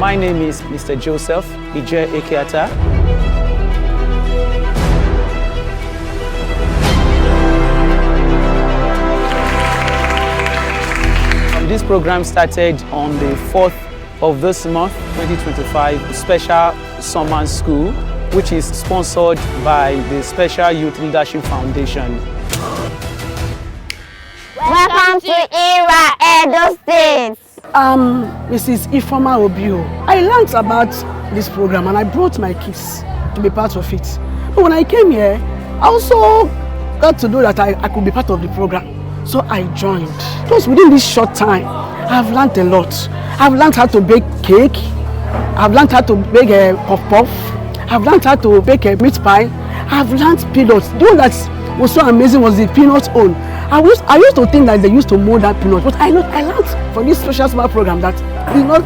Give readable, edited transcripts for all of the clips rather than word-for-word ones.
My name is Mr. Joseph Ije Ekeata. This program started on the 4th of this month, 2025, special summer school, which is sponsored by the Special Youth Leadership Foundation. Welcome to Irrua, Edo State. Mrs. Ifoma Obio. I learned about this program and I brought my kids to be part of it. But when I came here, I also got to know that I could be part of the program. So I joined. Just within this short time, I've learned a lot. I've learned how to bake cake. I've learned how to bake a puff-puff. I've learned how to bake a meat pie. I've learned peanuts. The one that was so amazing was the peanut own. I used to think that they used to mold that peanut, but I learned from this special smart program that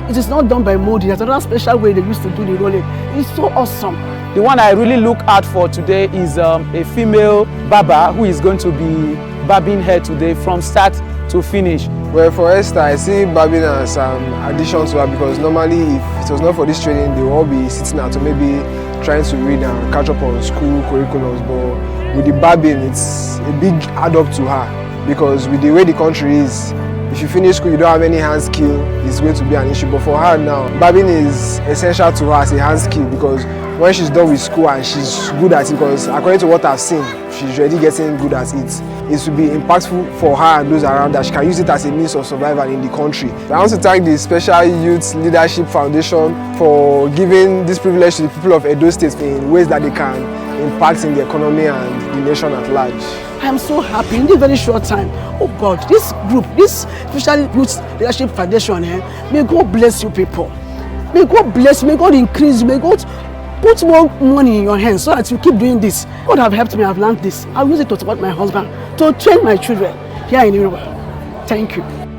it is not done by molding. There's another special way they used to do the rolling. It's so awesome. The one I really look out for today is a female barber who is going to be barbing hair today from start to finish. Well, for Esther, I see barbing as an addition to her because normally if it was not for this training, they will all be sitting at home, maybe trying to read and catch up on school curriculums. But with the barbing, it's a big add up to her because with the way the country is, if you finish school, you don't have any hand skill, it's going to be an issue. But for her now, barbing is essential to her as a hand skill because when she's done with school and she's good at it, because according to what I've seen, she's already getting good at it. It will be impactful for her and those around that she can use it as a means of survival in the country. I want to thank the Special Youth Leadership Foundation for giving this privilege to the people of Edo State in ways that they can impact in the economy and the nation at large. I am so happy in this very short time. Oh God, this group, this Special Youth Leadership Foundation, may God bless you people. May God bless you, may God increase you, may God put more money in your hands so that you keep doing this. God have helped me, I've learned this. I'll use it to support my husband, to train my children here in Irrua. Thank you.